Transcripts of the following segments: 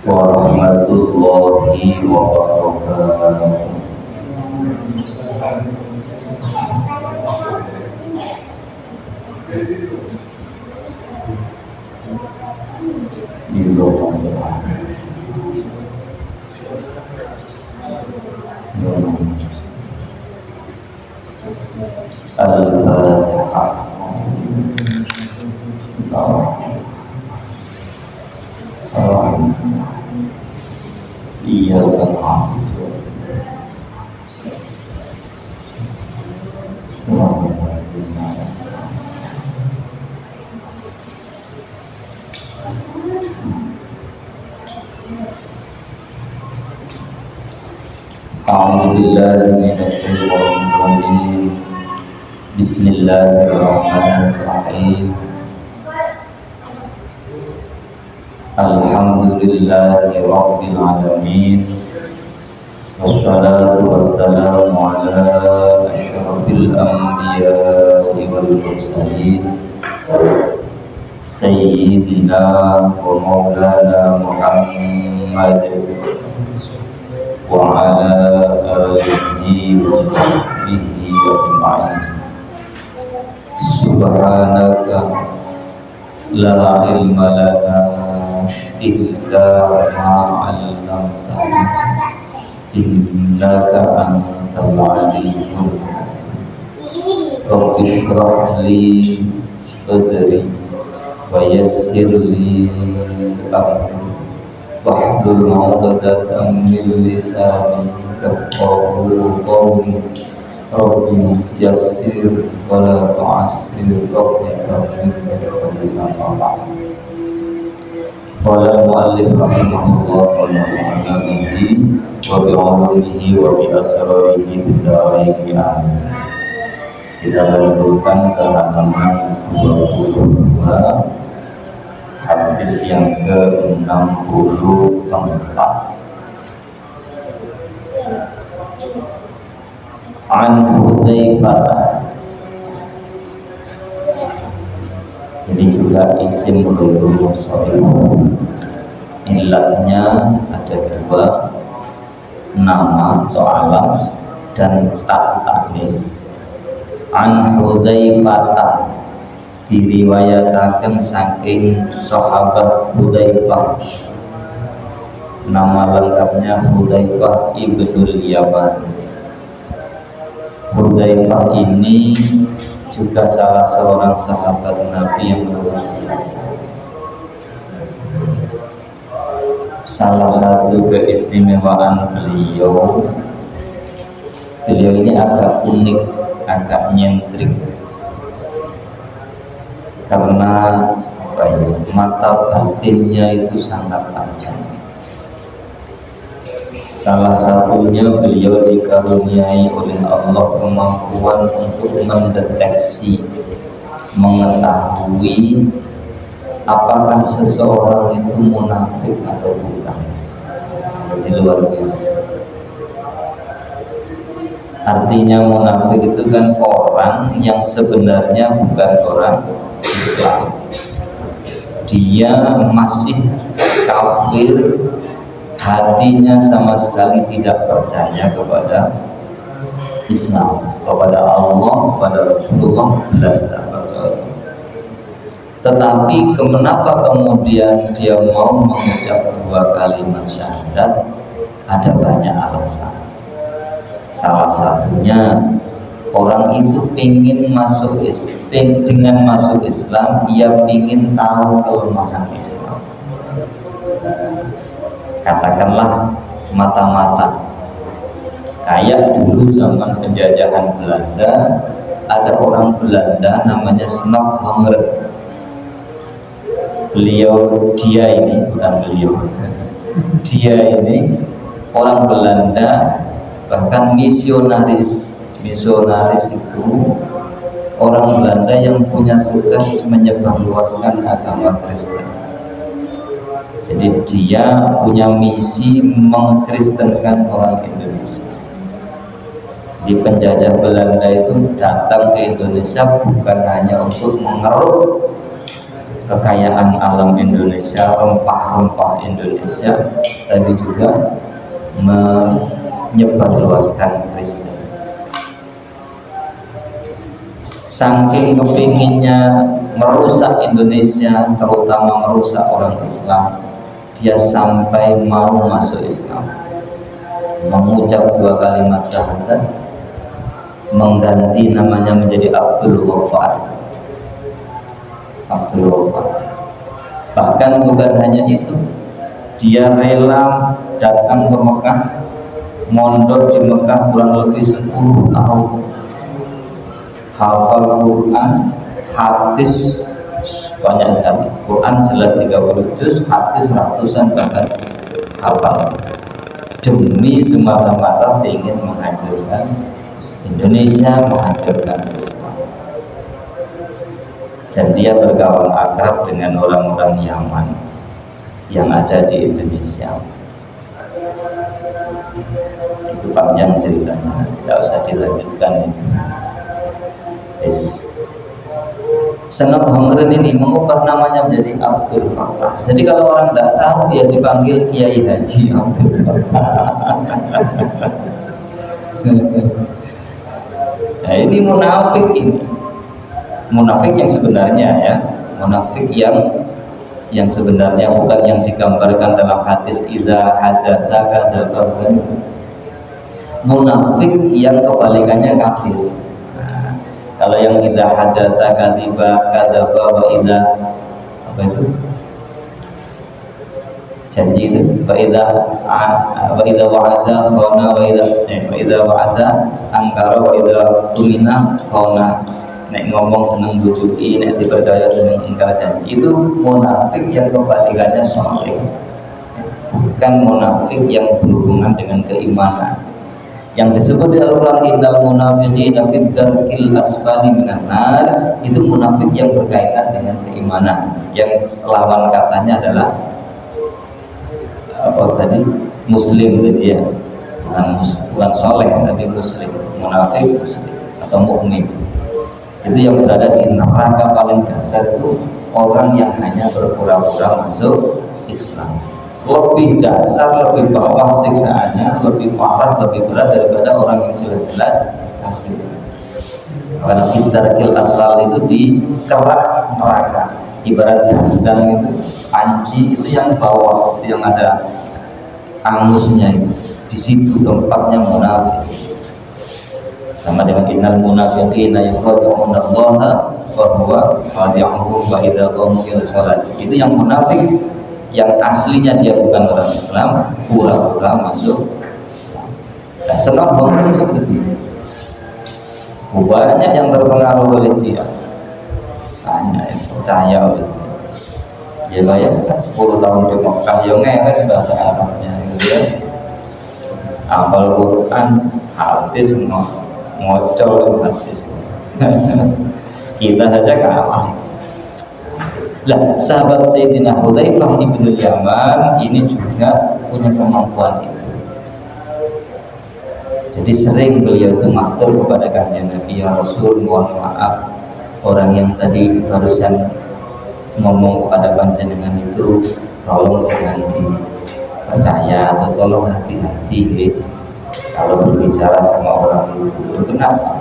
warahmatullahi wabarakatuh. Al-Fatihah. Iya benar. A'udzubillahi minasyaitonir rajim. Bismillahirrahmanirrahim. Alhamdulillahi rabbil alamin. Wassalatu wassalamu ala asyrafil anbiya'i wal mursalin Sayyidina wa maulana Muhammad wa ala alihi wa sahbihi ajma'in. Subhanaka la ilma lana illa ma 'allamtana innaka antal alimul hakim. Rabbi shrah li sadri wa yassir li amri wahlul 'uqdatam min lisani yafqahu qawli. Rabbi yassir wa la tu'assir. Rabbi karrimna qala mu'allif rahimahullah wa nafa'ana bihi wa bi'ulumihi wa bi asrarihi bidarain amin. Kita lanjutkan ke halaman 22, hadis yang ke-64. An Hudzaifah. Ini juga isim ghairu sharif. Ilatnya ada dua, nama atau alam dan tak taknis. An Hudzaifah, diriwayataken saking sahabat Hudzaifah. Nama lengkapnya Hudzaifah ibnul Yaman. Hudzaifah ini juga salah seorang sahabat Nabi yang luar biasa. Salah satu keistimewaan beliau ini agak unik, agak nyentrik, karena mata batinnya itu sangat tajam. Salah satunya beliau dikaruniai oleh Allah kemampuan untuk mendeteksi, mengetahui apakah seseorang itu munafik atau bukan. Ini luar biasa. Artinya munafik itu kan orang yang sebenarnya bukan orang Islam. Dia masih kafir, hatinya sama sekali tidak percaya kepada Islam, kepada Allah, kepada Rasulullah, belas tidak percaya. Tetapi kenapa kemudian dia mau mengucap dua kalimat syahadat? Ada banyak alasan. Salah satunya, orang itu ingin masuk Islam. Dengan masuk Islam, ia ingin tahu kelemahan Islam. Katakanlah mata-mata, kayak dulu zaman penjajahan Belanda, ada orang Belanda namanya Snokhonger. Dia ini orang Belanda, bahkan misionaris itu orang Belanda yang punya tugas menyebarluaskan agama Kristen. Jadi dia punya misi mengkristenkan orang Indonesia. Di penjajah Belanda itu datang ke Indonesia bukan hanya untuk mengeruk kekayaan alam Indonesia, rempah-rempah Indonesia, tapi juga menyebarluaskan Kristen. Saking kepinginnya merusak Indonesia, terutama merusak orang Islam, dia sampai mau masuk Islam, mengucap 2 kalimat syahadat, mengganti namanya menjadi Abdul Ghaffar. Abdul Ghaffar. Bahkan bukan hanya itu, dia rela datang ke Mekah, mondok di Mekah kurang lebih 10 tahun, hafal Quran, hadis banyak sekali. Quran jelas 30 juz, hadis ratusan bahkan hafal, demi semata-mata ingin menghancurkan Indonesia, menghancurkan Islam. Dan dia berkawan akrab dengan orang-orang Yaman yang ada di Indonesia. Itu panjang ceritanya, tidak usah dilanjutkan ini. Senop Hongren ini mengubah namanya menjadi Abdul Fattah. Jadi kalau orang tidak tahu, dia dipanggil Kiai Haji Abdul Fattah. Nah, ini munafik ini. Munafik yang sebenarnya ya, munafik yang sebenarnya bukan yang digambarkan dalam hadis idza hadatsa kadzdzaba. Munafik yang kebalikannya kafir. Nah, kalau yang idza hadatsa kadzdzaba wa idza apa itu? Janji itu wa idza wa'ada khana wa idza wa'ada angkara wa idza tumina khana. Nek ngomong seneng bujuki, nek dipercaya seneng ingkar janji. Itu munafik yang kebalikannya soleh, bukan munafik yang berhubungan dengan keimanan. Yang disebut di Al-Quran innal munafiqina fid darkil asfali minan nar, itu munafik yang berkaitan dengan keimanan. Yang lawan katanya adalah apa tadi? Muslim tadi ya, bukan soleh tapi muslim. Munafik muslim atau mukmin. Itu yang berada di neraka paling dasar, itu orang yang hanya berpura-pura masuk Islam. Lebih dasar, lebih bawah siksaannya, lebih parah, lebih berat daripada orang yang jelas-jelas kafir. Karena fitarkil asfal itu di kerak neraka, ibarat gudang itu, panci itu yang bawah, itu yang ada angusnya itu, di situ tempatnya munafik. Sama dengan innal munafiqina yukhadi'una Allah wa huwa khadi'uhum wa idza qamu ila shalat. Itu yang munafik yang aslinya dia bukan orang Islam, pura-pura masuk Islam. Nah, senang banget seperti itu. Banyak yang terpengaruh oleh dia, banyak yang percaya oleh dia. Ya bayangkan 10 tahun di Mekah, yang ngeres bahasa Arabnya, gitu ya. Hafal Quran, hadis ngocol hadis. Kita saja kalah. Lah, sahabat Sayyidina Hudzaifah ibnu Yaman ini juga punya kemampuan itu. Jadi sering beliau itu matur kepada kanjeng Nabi, ya Rasul, mohon maaf, orang yang tadi barusan ngomong kepada panjenengan itu tolong jangan dipercaya, atau tolong hati-hati kalau berbicara sama orang itu. Kenapa?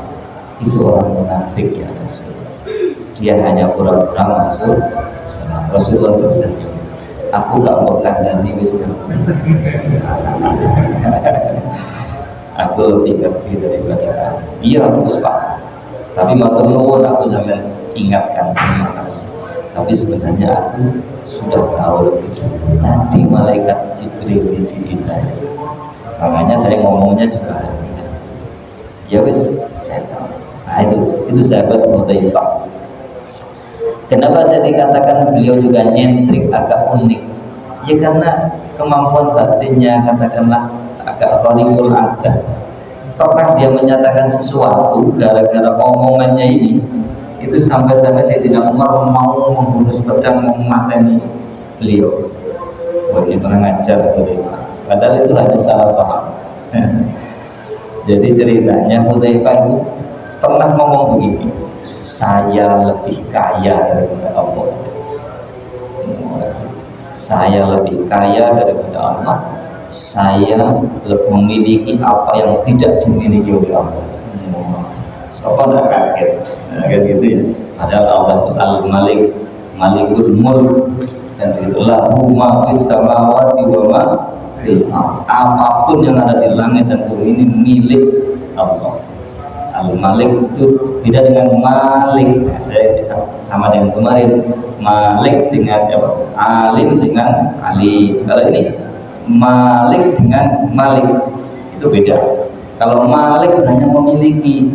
Itu orang munafik ya Rasul, dia hanya pura-pura masuk Islam. Rasulullah tersenyum, aku gak mau kandani wis aku lebih ngerti daripada kamu. Iya aku sepakat, tapi matur nuwun aku sampai ingatkan, terima kasih. Tapi sebenarnya aku sudah tahu lebih dulu. Tadi malaikat Jibril di sini saya, makanya saya ngomongnya juga hati-hati. Ya wis, saya tahu. Nah itu sahabat Hudzaifah. Kenapa saya dikatakan beliau juga nyentrik, agak unik? Ya karena kemampuan batinnya katakanlah agak khariqul adat. Pernah dia menyatakan sesuatu, gara-gara omongannya ini, itu sampai-sampai Sayyidina Umar mau menghunus pedang, mau memateni beliau. Wah, ini kurang ajar beliau. Padahal itu hanya salah paham. Jadi ceritanya Hudzaifah itu pernah ngomong begini, saya lebih kaya daripada Allah. saya lebih kaya daripada Allah, saya memiliki apa yang tidak dimiliki oleh Allah. Siapa tidak kaget? Nah, kan gitu ya. Padahal Allah itu Al-Malik, Malikul Mulk, dan itulah ma fis samawati wa ma fil ardh. Apapun yang ada di langit dan bumi ini milik Allah. Al-Malik itu tidak dengan Malik. Nah, saya sama dengan kemarin, Malik dengan Alim dengan Ali. Kalau ini Malik dengan Malik itu beda. Kalau Malik hanya memiliki,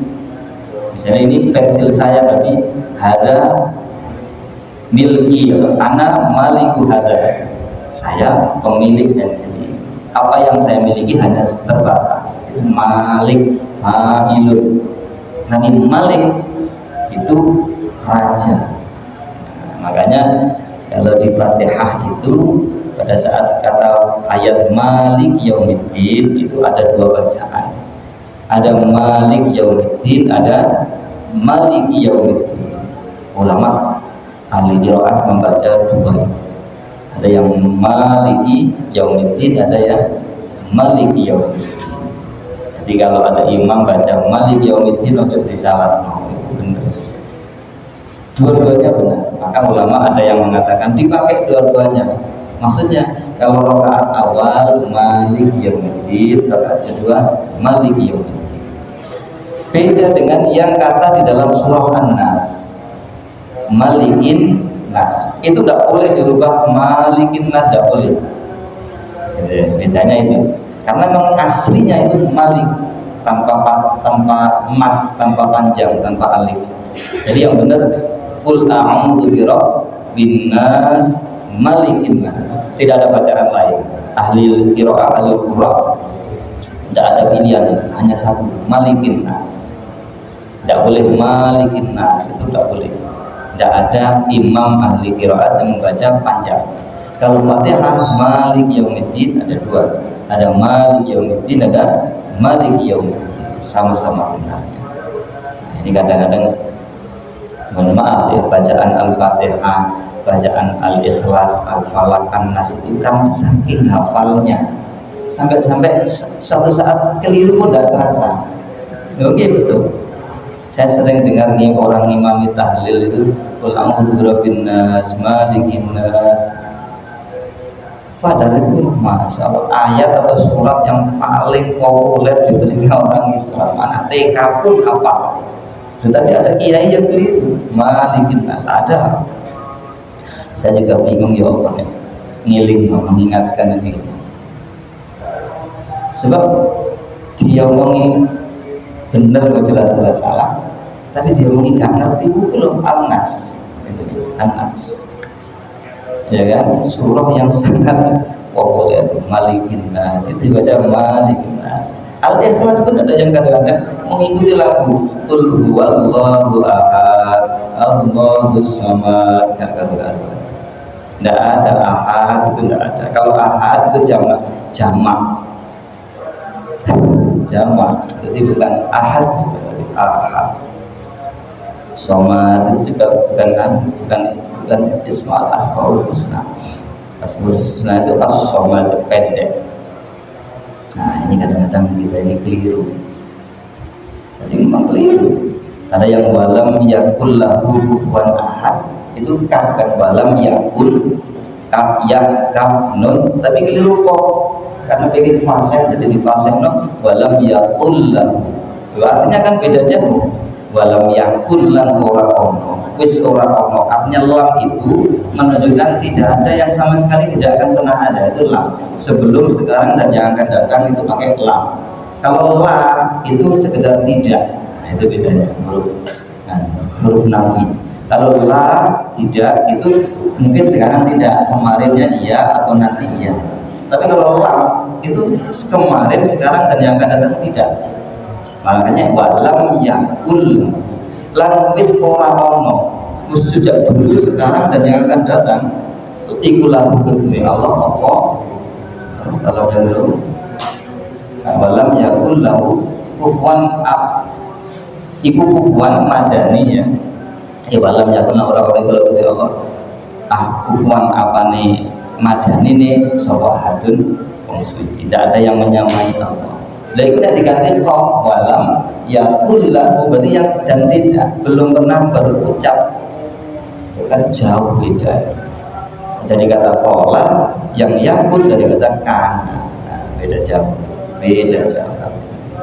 misalnya ini pensil saya tadi ada milki, ana maliku hada, saya pemilik pensil ini. Apa yang saya miliki hanya terbatas. Itu Malik, Fa'ilun. Nanti Malik itu raja. Nah, makanya kalau di Fatihah itu pada saat kata ayat Malik Yaumiddin itu ada dua bacaan. Ada Malik Yaumiddin, ada Maliki Yaumiddin. Ulama ahli qiraat membaca dua itu. Ada yang Maliki Yaumiddin, ada yang Maliki Yaumiddin. Jadi kalau ada imam baca Maliki Yaumiddin ojo disalah, itu benar. Dua-duanya benar. Maka ulama ada yang mengatakan dipakai dua-duanya. Maksudnya kalau rakaat awal Maliki Yaumiddin, rakaat kedua Maliki Yaumiddin. Beda dengan yang kata di dalam surah An-Nas, Malikin Nas. Itu tidak boleh dirubah Malikin Nas, tidak boleh. Bedanya itu. Karena memang aslinya itu Malik, tanpa mat, tanpa panjang, tanpa alif. Jadi yang benar Qul a'udzu birabbin nas Malikin Nas. Tidak ada bacaan lain. Ahli qiraah, ahli qurra tidak ada pilihan, hanya satu, Malikin Nas. Tidak boleh Malikin Nas, itu tidak boleh. Tidak ada imam ahli qiraat yang membaca panjang. Kalau Fatihah Malik Yaumiddin ada dua, ada Malik Yaumiddin, ada Malik Yaumiddin, sama-sama benarnya. Nah, ini kadang-kadang mohon maaf ya, bacaan Al-Fatihah, bacaan Al-Ikhlas, Al-Falaq, An-Nas itu karena saking hafalnya sampai suatu saat keliru pun tidak terasa. Oke, betul. Saya sering dengar nih orang imami tahlil itu Qul a'udzu birabbin nas, malikin nas. Padahal itu masya Allah ayat atau surat yang paling populer di telinga orang Islam. Anak TK pun hafal. Tetapi ada kiai yang keliru, malikin nas ada. Saya juga bingung ya apa nih, ngiling mengingatkan ini. Sebab dia omongin benar kok jelas-jelas salah, tapi dia omongin gak ngerti belum Al-Nas, Al-Nas. Ya kan, surah yang sangat populer, Malikin Nas, itu dibaca Malikin Nas. Al-Ikhlas pun ada yang kadang-kadang mengikuti lagu Qul huwallahu ahad, Allahus samad, gak kadang-kadang. Tidak ada ahad, itu tidak ada. Kalau ahad itu jamak, jadi bukan ahad, ahad. Somad itu juga bukan Ismail Asmaul Husna. Asmaul Husna itu as-somad, pendek. Nah ini kadang-kadang kita ini keliru. Jadi memang keliru. Ada yang walam yakul lahu kufuwan ahad, itu kaf kan, walam yakul kaf ya kaf nun, tapi keliru kok karena bikin fasih, jadi di fasih no walam yakul lahu. Artinya kan beda jauh. Walam yakul lahu ora ono, wis ora ono. Artinya lam itu menunjukkan tidak ada, yang sama sekali tidak akan pernah ada, itu lam. Sebelum, sekarang, dan yang akan datang itu pakai lam. Kalau la itu sekedar tidak. Nah, itu bedanya huruf nafi. Kalau la tidak itu mungkin sekarang tidak, kemarinnya iya atau nanti iya. Tapi kalau lam itu kemarin, sekarang, dan yang akan datang tidak. Makanya walam yakul lan wis ora ono, wis sejak dulu, sekarang, dan yang akan datang. Ikulah ketui Allah apa kalau dulu walam yakul lahu kufuwan ab, iku kufuwan madani ya walam yakul lahu orang-orang kalau ketui Allah kufuwan apa nih madani nih sapa hadun wong suci, tidak ada yang menyamai Allah. Lah itu nek diganti kok walam ya kullahu, berarti yang dan tidak, belum pernah berucap, itu kan jauh beda. Jadi kata kola yang yakut dari kata kana, nah, beda jauh.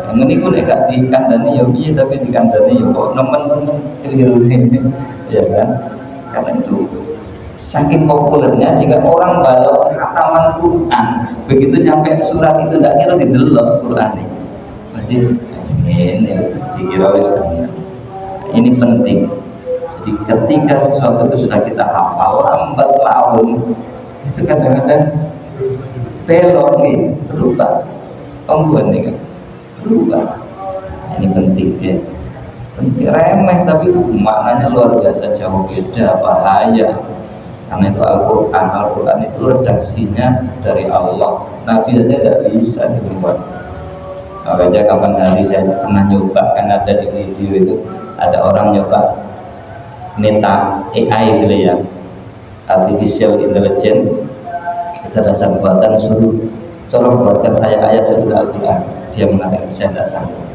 Yang ini pun gak dikandani ya piye, tapi dikandani ya kok nemen-nemen keliru ya kan, karena itu saking populernya sehingga orang balau khataman Quran begitu nyampe surat itu tidak kira didelok Quran ini masih ini dikira wis benar. Ini penting. Jadi ketika sesuatu itu sudah kita hafal lambat laun itu kadang-kadang belok nih, berubah pembuat nih kan berubah. Nah, ini penting ya, penting, remeh tapi itu maknanya luar biasa, jauh beda, bahaya. Karena itu Al-Quran itu redaksinya dari Allah, Nabi aja tidak bisa dibuat. Makanya kapan hari saya pernah nyoba, kan ada di video itu ada orang nyoba minta AI gitu ya, artificial intelligence, kecerdasan buatan, suruh coba buatkan saya ayat seperti Al-Quran. Dia mengatakan saya tidak sanggup.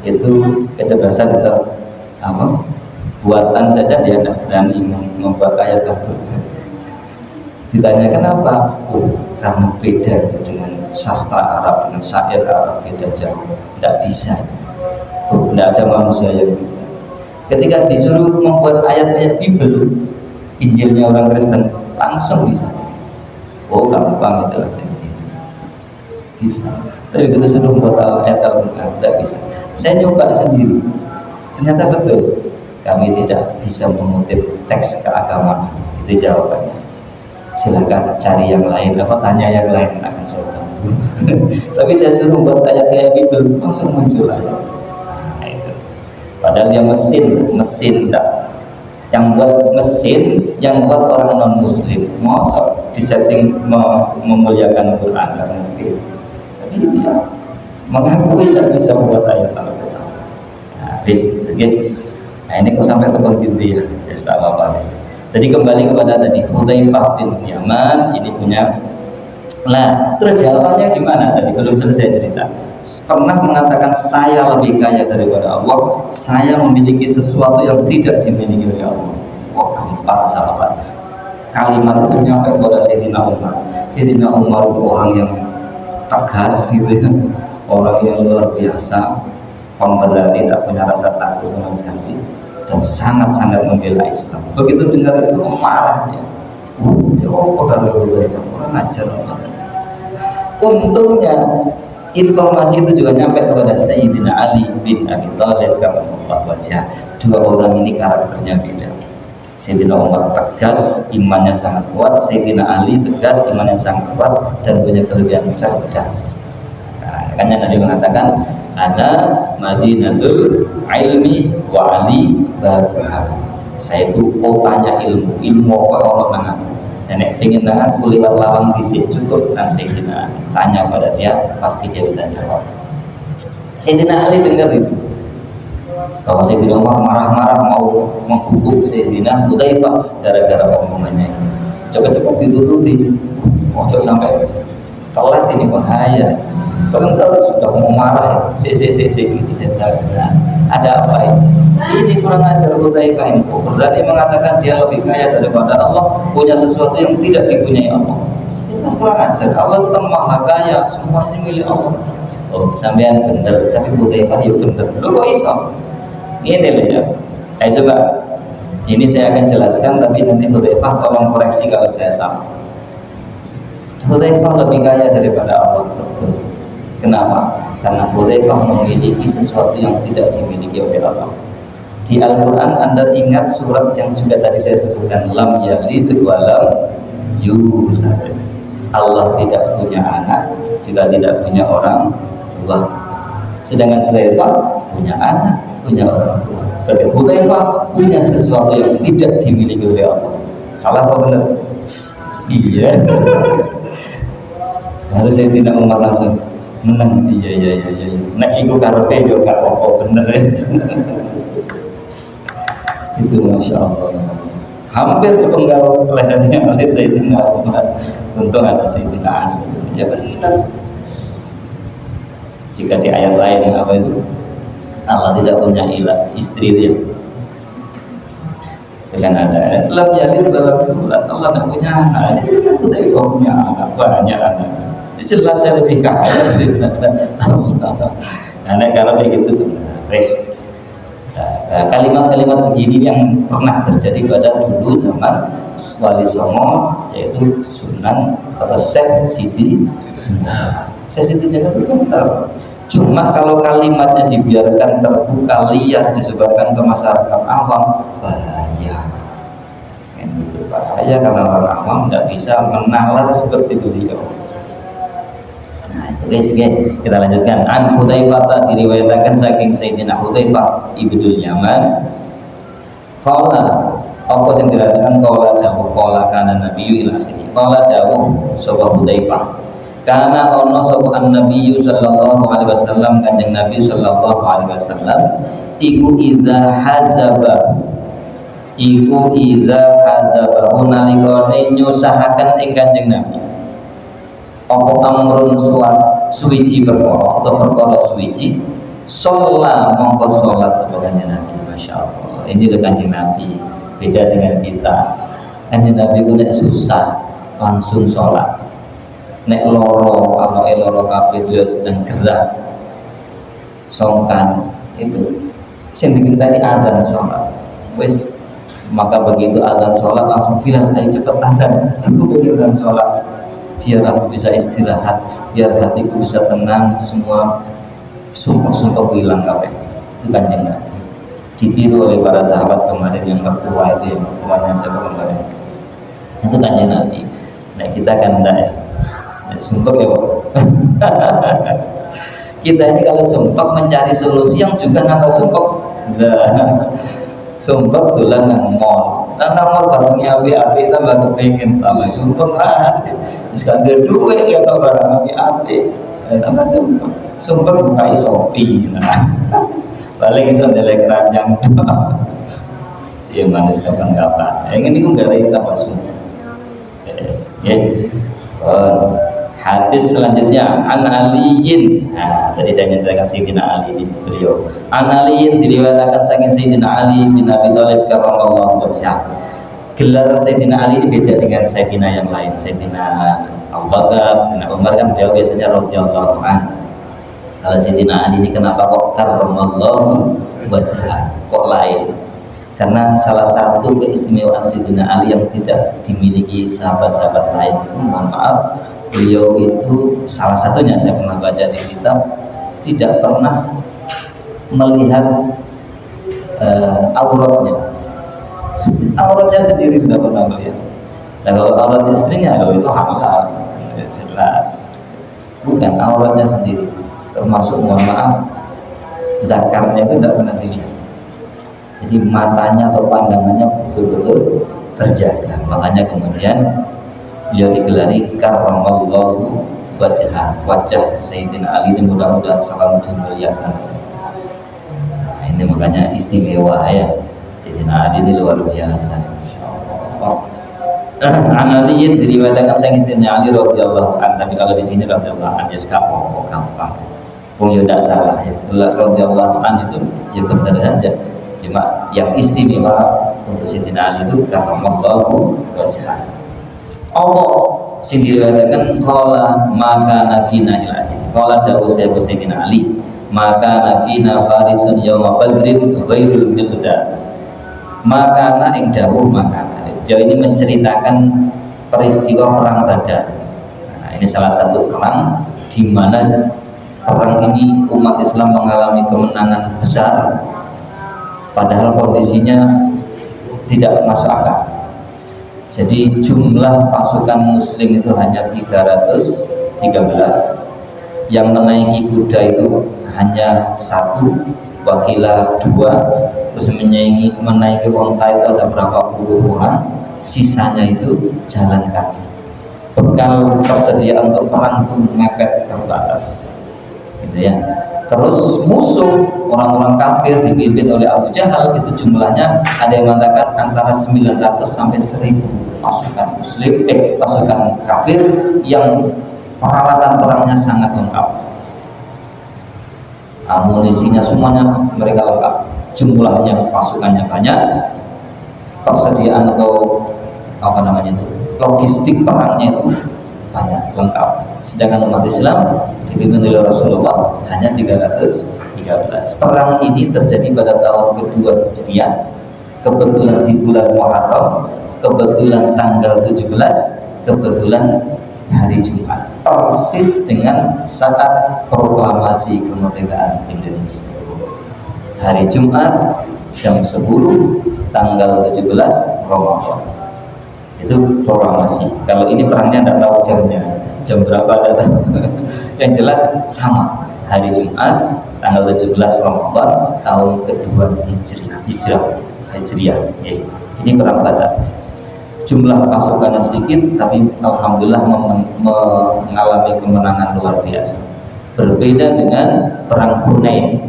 Itu kecerdasan atau apa? Buatan saja dia tidak berani membuat ayat Al-Quran. Ditanya kenapa? Oh, karena beda dengan sastra Arab, dengan syair Arab, beda jauh. Tidak bisa. Oh, tidak ada manusia yang bisa. Ketika disuruh membuat ayat-ayat Bible, Injilnya orang Kristen, langsung bisa. Oh, gampang itu rasanya. Bisa. Tapi kita suruh membuat ayat Al-Quran, tidak bisa. Saya nyoba sendiri. Ternyata betul. Kami tidak bisa mengutip teks keagamaan. Itu jawabannya. Silahkan cari yang lain, apa tanya yang lain, akan saya bantu. Tapi saya suruh buat ayat kayak Bible, langsung muncul ayat. Nah, itu. Padahal dia mesin enggak. Yang buat mesin, yang buat orang non Muslim. Mau disetting memuliakan Quran, nggak mungkin. Tapi dia mengakui tidak bisa membuat ayat Al-Quran. Nah, nah ini kok sampai tekan pintu ya, tidak apa-apa. Jadi kembali kepada tadi Hudzaifah bin Yaman ini punya. Nah, terus jawabannya gimana tadi? Belum selesai cerita. Pernah mengatakan saya lebih kaya daripada Allah, saya memiliki sesuatu yang tidak dimiliki oleh Allah. Wah, gempar sahabat. Kalimat itu nyampe kepada Sayyidina Umar. Sayyidina Umar itu orang yang tegas gitu ya, orang yang luar biasa, pemberani, tak punya rasa takut sama sekali, dan sangat-sangat membela Islam. Begitu dengar itu marah dia. Ya apa kalau orang ngajar. Untungnya informasi itu juga nyampe kepada Sayyidina Ali bin Abi Thalib karramallahu wajhah. Dua orang ini karakternya beda. Sayyidina Umar tegas, imannya sangat kuat. Sayyidina Ali tegas, imannya sangat kuat dan punya kelebihan cerdas. Nah, makanya Nabi mengatakan ada Madinatul ilmi wa ali baruha. Saya itu kotanya ilmu apa orang nangan. Dan ingin nangan lewat lawang di cukup dan Sayyidina tanya pada dia, pasti dia bisa jawab. Sayyidina Ali dengar itu. Kalau Sayyidina Umar marah-marah mau menghukum Sayyidina Hudzaifah gara-gara omongannya itu. Cepat-cepat ditutupi. Ojo sampai telat, ini bahaya. Bahkan kalau sudah mau marah, gitu, saya ada apa ini? Ini kurang ajar Hudzaifah ini. Berani mengatakan dia lebih kaya daripada Allah, punya sesuatu yang tidak dipunyai Allah. Itu kan kurang ajar. Allah itu kan maha kaya, semuanya milik Allah. Oh, sampean bener, tapi Hudzaifah ya bener. Lu kok iso? Ini loh ya. Ayo coba. Ini saya akan jelaskan, tapi nanti Hudzaifah tolong koreksi kalau saya salah. Hudzaifah lebih kaya daripada Allah. Kenapa? Karena Hudzaifah memiliki sesuatu yang tidak dimiliki oleh Allah. Di Al-Quran Anda ingat surat yang juga tadi saya sebutkan, lam yalid wa lam yulad. Allah tidak punya anak, juga tidak punya orang tua. Sedangkan Hudzaifah punya anak, punya orang tua. Berarti Hudzaifah punya sesuatu yang tidak dimiliki oleh Allah. Salah apa benar? Iya. Harus saya tidak Umar langsung menang. Iya. Nek iku karepe yo gak apa bener. Itu Masya Allah. hampir dipenggal lehernya oleh Sayyidina Umar. Untung ada Sayyidina Ali. Ya benar. Jika di ayat lain apa itu, Allah tidak punya istri dia, dengan ada lam yalid walam yulad, Allah tidak punya anak. Saya kan tidak punya anak, banyak anak. Jelas saya lebih kaya daripada Allah. Karena kalau begitu res. Kalimat-kalimat begini yang pernah terjadi pada dulu zaman Wali Songo, yaitu Sunan atau Syekh Siti Jenar. Syekh Siti Jenar itu benar. Cuma kalau kalimatnya dibiarkan terbuka liar disebarkan ke masyarakat awam, bahaya. Bahaya karena orang awam tidak bisa menalar seperti beliau. Nah itu guys, kita lanjutkan. An Hudzaifah, diriwayatkan saking Sayyidina Hudzaifah ibnul Yaman, qala, apa yang diriwayatkan qala dawuh qala kana nabiyyu ila akhirih. Qala dawuh sapa Hudzaifah, karena ono sapa Nabi sallallahu alaihi wasallam, kanjeng Nabi sallallahu alaihi wasallam iku idza hazabahu nalikane nyusahaken ing kanjeng Nabi apa amrun suwiji perkara atau perkara suwiji sholat mongko sholat sapa kanjeng Nabi. Masya Allah, ini kanjeng Nabi beda dengan kita. Kanjeng Nabi ku nek susah langsung sholat, nek loro kalau loro kabeh dia sedang gerak songkan itu sing digenteni azan sholat wis, maka begitu azan sholat langsung bilang ayo cepet azan, aku pengen sholat biar aku bisa istirahat, biar hatiku bisa tenang, semua sumpah-sumpah hilang kabeh. Itu kanjeng Nabi ditiru oleh para sahabat kemarin yang mertua itu, yang mertuanya siapa kemarin, itu kanjeng Nabi. Nah kita kan enggak ya, sumpah ya kita ini kalau sumpah mencari solusi yang juga nambah sumpah. Sumpah dolan nang mall, nang mall barangnya api tambah kepengin tambah sumpah lah. Wis kagak duwe ya to barang api tambah sumpah buka Shopee. Paling iso ndelek keranjang. Ya manis kapan-kapan. Yang ini kok gara tambah sumpah. Yes, ya. Hadis selanjutnya an Aliyin. Nah, tadi saya nyatakan Sayyidina Ali ini beliau. An Aliyin diriwayatkan saking Sayyidina Ali bin Abi Thalib karramallahu wajhah. Gelar Sayyidina Ali ini beda dengan Sayyidina yang lain. Sayyidina Abu Bakar, Sayyidina Umar kan beliau biasanya radhiyallahu anhu. Kalau Sayyidina Ali ini kenapa kok karramallahu wajhah? Kok lain? Karena salah satu keistimewaan Sayyidina Ali yang tidak dimiliki sahabat-sahabat lain, mohon maaf, beliau itu salah satunya saya pernah baca di kitab, tidak pernah melihat auratnya sendiri, tidak pernah melihat. Dan kalau aurat istrinya itu halal, jelas, bukan auratnya sendiri, termasuk mohon maaf zakarnya itu tidak pernah dilihat. Jadi matanya atau pandangannya betul-betul terjaga. Makanya kemudian beliau digelari karramallahu wajhah, wajah Sayyidina Ali ini mudah-mudahan selalu dimuliakan. Nah, ini makanya istimewa ya, Sayyidina Ali ini luar biasa. Analiin diriwayatkan Sayyidina Ali radhiyallahu anhu, tapi kalau di sini radhiyallahu anhu ya gampang. Pun ya tidak salah ya. Radhiyallahu anhu itu ya benar saja. Cuma yang istimewa untuk Sayyidina Ali itu karramallahu wajhah. Allah sing diriwayatkan qala maka nafina ilahi. Qala dawuh Sayyidina Ali, maka nafina farisun yauma badrin ghairul miqdad. Maka ing dawuh maka. Dia ini menceritakan peristiwa perang Badar. Nah, ini salah satu perang di mana perang ini umat Islam mengalami kemenangan besar. Padahal kondisinya tidak masuk akal. Jadi jumlah pasukan muslim itu hanya 313, yang menaiki kuda itu hanya 1, wakila 2, terus menaiki onta itu ada berapa puluh orang, sisanya itu jalan kaki. Bekal persediaan untuk perang itu mepet terbatas, gitu ya. Terus musuh orang-orang kafir dipimpin oleh Abu Jahal itu jumlahnya ada yang mengatakan antara 900 sampai 1000 pasukan muslim, pasukan kafir yang peralatan perangnya sangat lengkap, amunisinya semuanya mereka lengkap, jumlahnya pasukannya banyak, persediaan atau apa namanya itu logistik perangnya itu banyak lengkap. Sedangkan umat Islam dipimpin oleh Rasulullah hanya 313. Perang ini terjadi pada tahun kedua Hijriah, kebetulan di bulan Muharram, kebetulan tanggal 17, kebetulan hari Jumat, persis dengan saat proklamasi kemerdekaan Indonesia. Hari Jumat jam 10 tanggal 17 Ramadan. Itu proklamasi. Kalau ini perangnya tidak tahu jamnya, jam berapa datang. Yang jelas sama, hari Jumat tanggal 17 Ramadan tahun kedua Hijriah. Ini perang Badar. Jumlah pasukannya sedikit, tapi alhamdulillah mengalami kemenangan luar biasa. Berbeda dengan perang Hunain.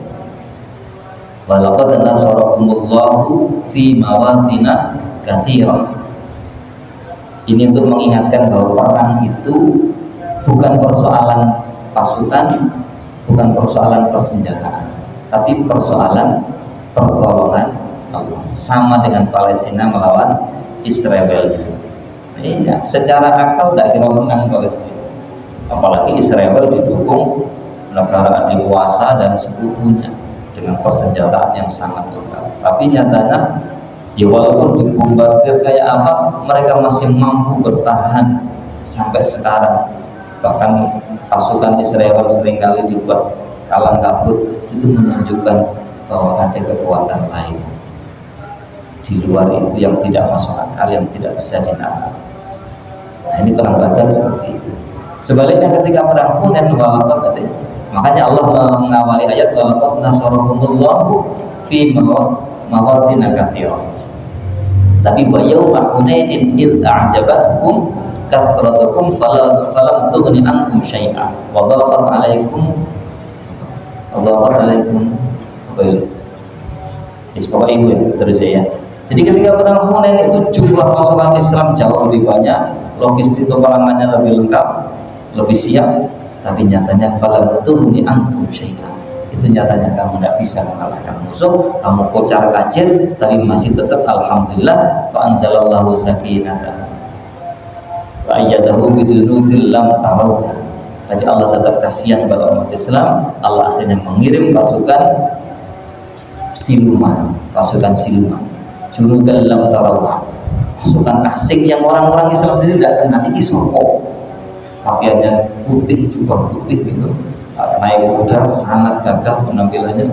Walaqad nasarakumullahu fi mawatina katsirah. Ini untuk mengingatkan bahwa perang itu bukan persoalan pasukan, bukan persoalan persenjataan, tapi persoalan pertolongan Allah. Sama dengan Palestina melawan Israel. Iya, secara akal tidak kira menang Palestina. Apalagi Israel didukung negara adikuasa dan sekutunya dengan persenjataan yang sangat lengkap. Tapi nyatanya, ya walaupun dibombardir kayak apa, mereka masih mampu bertahan sampai sekarang. Bahkan pasukan Israel seringkali dibuat kalang kabut. Itu menunjukkan bahwa ada kekuatan lain di luar itu yang tidak masuk akal, yang tidak bisa ditangkap. Nah, ini perang Badar seperti itu. Sebaliknya ketika perang Hunain, makanya Allah mengawali ayat walaqad nasarakumullahu fi mawatina katsirah. Tapi wa yauma hunainin id a'jabatkum kathratukum falam tughni ankum syai'a wa dhaqat 'alaikum apa itu? Pokoknya itu terus ya. Jadi ketika perang Hunain itu jumlah pasukan Islam jauh lebih banyak, logistik peperangannya lebih lengkap, lebih siap, tapi nyatanya falam tughni ankum syai'a. Itu nyatanya kamu tidak bisa mengalahkan musuh, kamu kocar kacir, tapi masih tetap alhamdulillah fa anzalallahu sakinatahu wa ayyadahu bidunudil lam tarawha. Tadi Allah tetap kasihan pada umat Islam. Allah akhirnya mengirim pasukan siluman, junudal lam tarawha, pasukan asing yang orang-orang Islam sendiri tidak kenal. Ini sopo, pakaiannya putih, jubah putih gitu, naik kuda, sangat gagah penampilannya.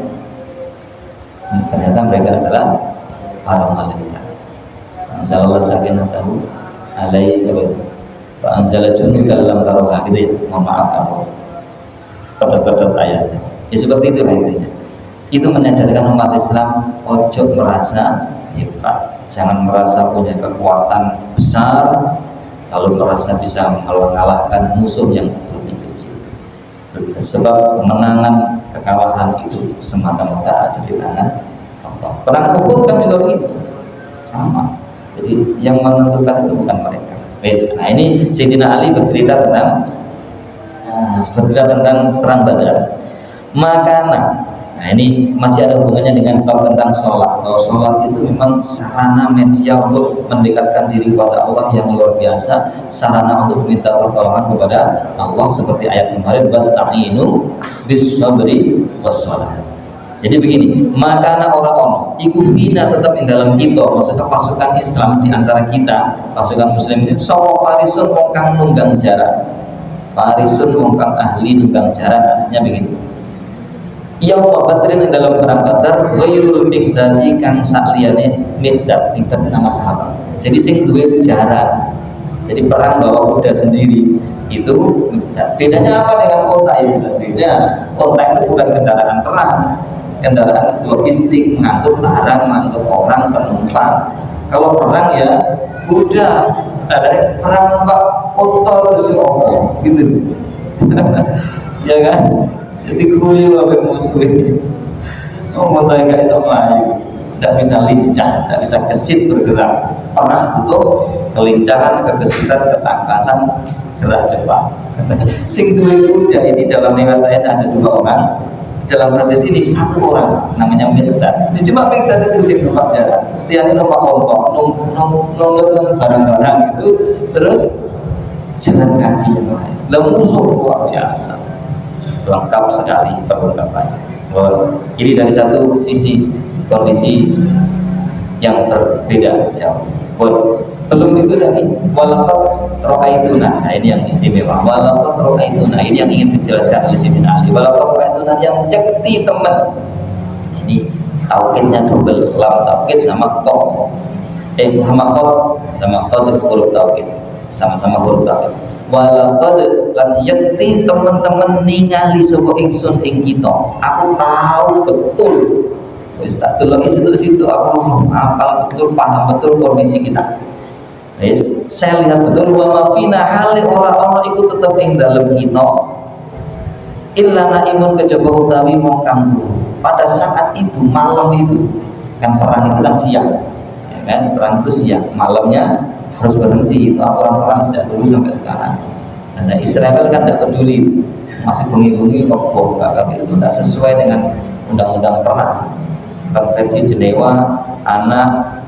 Ternyata mereka adalah para malaikat. Anzalallahu sakinatahu alaihi wa anzala junudal lam tarawha, gitu ya. Mohon maaf kalau pedot-pedot ayatnya. Ya seperti itu intinya. Itu mengajarkan umat Islam ojo merasa hebat, jangan merasa punya kekuatan besar lalu merasa bisa mengalahkan musuh yang lebih kecil. Sebab kemenangan kekalahan itu semata-mata ada di tangan Allah. Perang Uhud kan juga begitu, sama. Jadi yang menentukan itu bukan mereka. Nah ini Sayyidina Ali bercerita tentang perang Badar. Nah ini masih ada hubungannya dengan bab tentang sholat. Bahwa sholat itu memang sarana media untuk mendekatkan diri kepada Allah yang luar biasa, sarana untuk minta pertolongan kepada Allah, seperti ayat kemarin wasta'inu bis sabri was sholat. Jadi begini, makana orang iku fina tetap di dalam kita, maksudnya pasukan Islam di antara kita, pasukan muslim itu sawa farisun wong kang nunggang jarak. Farisun wong kang ahli nunggang jarak, aslinya begitu. Yauma Badrin dalam perang Badar ghairul miqdadi kang sakliyane miqdad nama sahabat. Jadi sing duwe jarak. Jadi perang bawa kuda sendiri itu miqdad. Bedanya apa dengan onta? Ya jelas beda. Onta itu bukan kendaraan perang, kendaraan logistik, mengangkut barang, mengangkut orang, penumpang. Kalau perang ya kuda. Ada perang Pak onta si gitu. Ya kan? jadi kruyu apa musuh ini. Oh, mau tanya kayak sama ayu, tidak bisa lincah, tidak bisa gesit bergerak. Perang butuh kelincahan, kegesitan, ketangkasan, gerak cepat. Sing duwe kuda ini dalam riwayat lain ada 2 orang. Dalam hadis ini 1 orang namanya Miqdad. Cuma Miqdad itu sing numpak jalan. Dia numpak ontok, nunggu barang-barang itu, terus jalan kaki yang lain. Musuh luar biasa, lengkap sekali perlengkapannya. Ini dari satu sisi kondisi yang berbeda jauh. Belum itu tadi walaupun rokaituna, nah ini yang istimewa. Walaupun rokaituna, ini yang ingin dijelaskan oleh Sayyidina Ali. Walaupun rokaituna yang cekti teman, ini taukidnya double, lam taukid sama kof, sama kof huruf taukid, sama-sama huruf taukid. Walaupun lan yakti teman-teman ningali sapa ingsun ing kita, aku tahu betul. Wis tak delok situ aku hafal betul, paham betul kondisi kita. Wis saya lihat betul wa mafina hale ora iku tetep ing dalem kita. Illa naimun kejaba utawi wong kang pada saat itu malam itu kan perang itu kan siang. Ya kan perang itu siang, malamnya harus berhenti. Itu aturan perang sejak dulu sampai sekarang. Nah Israel kan tidak peduli, masih bunyi-bunyi bom, itu tidak sesuai dengan undang-undang perang. Konvensi Jenewa, anak,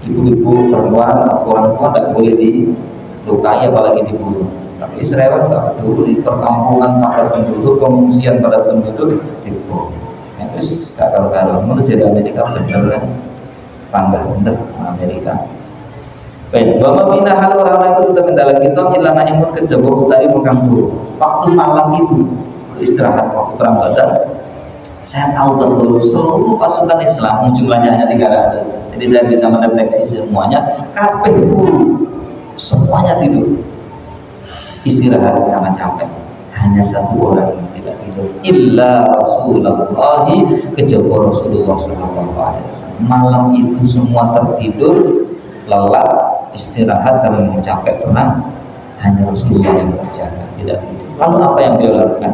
ibu-ibu, perempuan atau orang tua tidak boleh dilukai apalagi dibunuh. Tapi Israel tidak peduli, di perkampungan padat penduduk, pengungsian padat penduduk dibom. Ya, terus kalau menurut jadi Amerika benar bangga benar Amerika. Baik, bahwa mina hal orang-orang itu tetap mendalam kita ilang imun kejaba utari mengkang turu. Waktu malam itu istirahat waktu perang Badar, saya tahu betul seluruh pasukan Islam jumlahnya hanya 300. Jadi saya bisa mendeteksi semuanya, kabeh turu, semuanya tidur, istirahat karena capek. Hanya 1 orang yang tidak tidur, illa Rasulullah, kejaba Rasulullah SAW. Malam itu semua tertidur, lelah, istirahat karena mencapai perang. Hanya Rasulullah yang terjaga, tidak tidur. Lalu apa yang beliau lakukan?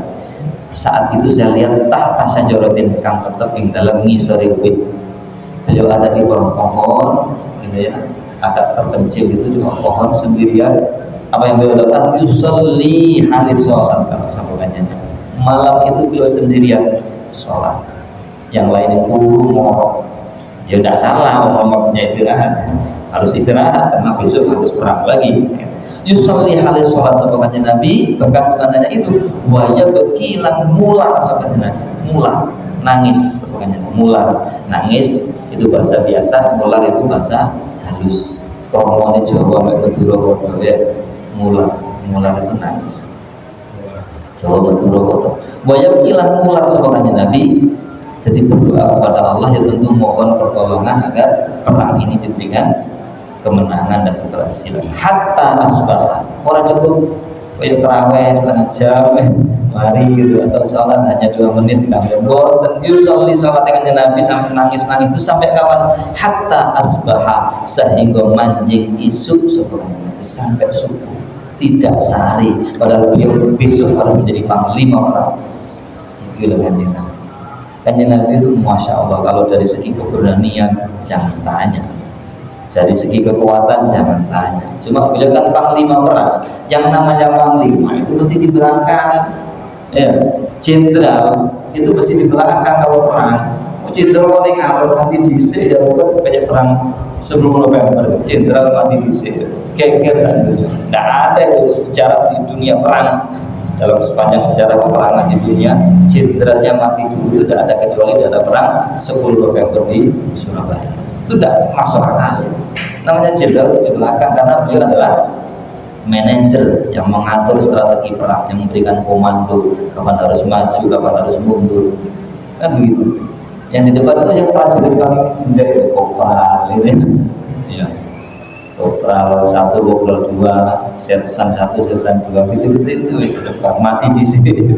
Saat itu saya lihat tahta syajaratin kang tetap ing dalam ngisori wit. Beliau ada di bawah pohon, gitu ya, agak terpencil itu di bawah pohon sendirian. Apa yang beliau lakukan? Yusolli halis sholat, kalau sambungannya. Malam itu beliau sendirian sholat. Yang lain itu ngorok. Ya tidak salah, ngomongnya istirahat. Harus istirahat karena besok harus perang lagi. Yusolli halis sholat sahabatnya Nabi, bahkan bukan hanya itu, waya bekilan mular sahabatnya Nabi, mular, nangis sahabatnya Nabi, mular, nangis itu bahasa biasa, mular itu bahasa halus. Ngomongnya Jawa sampai Madura kodo ya, mular itu nangis. Jawa Madura kodo. Waya bekilan mular sahabatnya Nabi. Jadi berdoa kepada Allah ya tentu mohon pertolongan agar perang ini diberikan kemenangan dan keberhasilan. Hatta asbah, orang cukup kayak terawih setengah jam lari gitu, atau sholat hanya 2 menit tidak dan yusolli sholat dengan Nabi sampai nangis itu sampai kapan? Hatta asbah, sehingga manjing isuk sampai subuh, tidak sehari, padahal beliau besok harus menjadi panglima perang. Itu kanjeng Nabi. Kanjeng Nabi itu masya Allah, kalau dari segi keberanian jangan tanya, dari segi kekuatan jangan tanya. Cuma beliau kan panglima perang, yang namanya panglima itu mesti di belakang, ya, jenderal itu mesti di belakang kalau perang. Jenderal paling ngarep nanti disik ya, bukan banyak perang sebelum November, jenderal mati disik, geger saja. Tidak ada itu sejarah di dunia perang. Dalam sepanjang sejarah peperangan di dunia, jenderalnya mati dulu, tidak ada kecuali ada perang 10 November di Surabaya. Itu tidak masuk akal. Namanya jenderal di belakang karena beliau adalah manajer yang mengatur strategi perang, yang memberikan komando kapan harus maju, kapan harus mundur, kan begitu. Yang di depan itu yang prajurit paling menjadi kopral, gitu ya. Kopral 1, kopral 2, sersan 1, sersan 2, gitu itu depan mati di sini.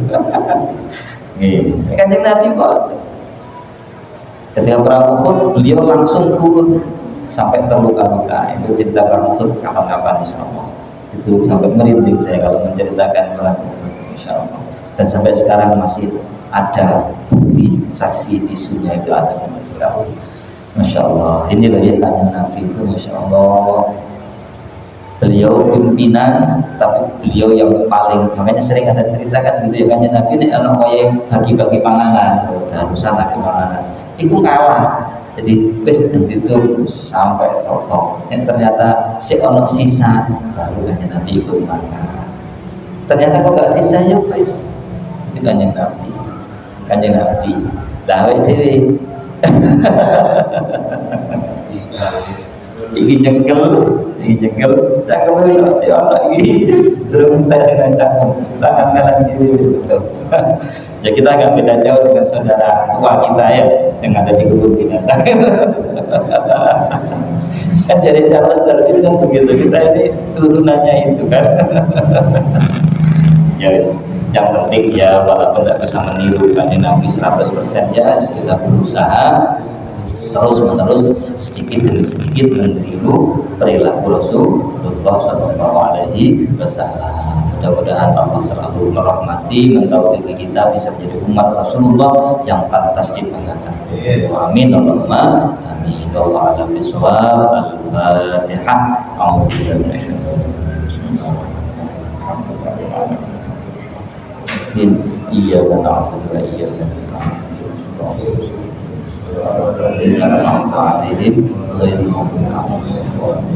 Kanjeng Nabi kok ketika perang Uhud beliau langsung turun sampai terluka-luka. Itu cerita perang Uhud kapan-kapan insyaallah. Itu sampai merinding saya kalau menceritakan perang Uhud insyaallah. Dan sampai sekarang masih ada bukti saksi bisunya itu ada sama sekali. Masya Allah, inilah ya kanjeng Nabi itu, Masya Allah. Beliau pimpinan, tapi beliau yang paling, makanya sering ada ceritakan gitu ya, kanjeng Nabi ini anak yang bagi-bagi panganan, harusan lagi panganan, itu kalah. Jadi wis itu sampai rotok. Yang ternyata si ono sisa, baru kanjeng Nabi ikut makan. Ternyata kok gak sisa ya wis. Itu kanjeng Nabi. Kanjeng Nabi. Lah dewe. Ini nyekel, cakep wis aja ana iki. Durung tes dengan cakep. Tangan kanan kiri wis betul. Ya kita agak beda jauh dengan saudara tua kita ya yang ada di kebun binatang. Kan jadi Charles Darwin kan begitu, kita ini turunannya itu kan. Ya wis, yang penting ya walaupun tidak bisa meniru kanjeng Nabi 100% ya kita berusaha terus menerus sedikit demi sedikit meniru perilaku Rasulullah Shallallahu Alaihi Wasallam. Mudah-mudahan Allah selalu merahmati, mentaufiki kita bisa menjadi umat Rasulullah yang pantas dibanggakan. Amin Allahumma amin. Wallahu a'lam bishawab. Al-Fatihah. A'udzubillahi minasyaitonir iyyaka na'budu wa iyyaka nasta'in.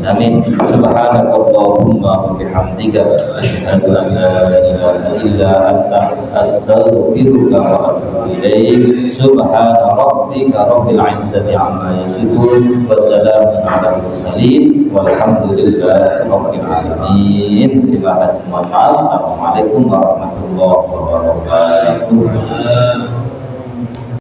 Amin. Subhanakallahumma wa bihamdika asyhadu an la ilaha illa anta astaghfiruka wa atubu ilaik. Subhana rabbika rabbil izzati amma yasifun wa salamun alal mursalin walhamdulillahi rabbil alamin. Terima kasih. Assalamualaikum warahmatullahi wabarakatuh.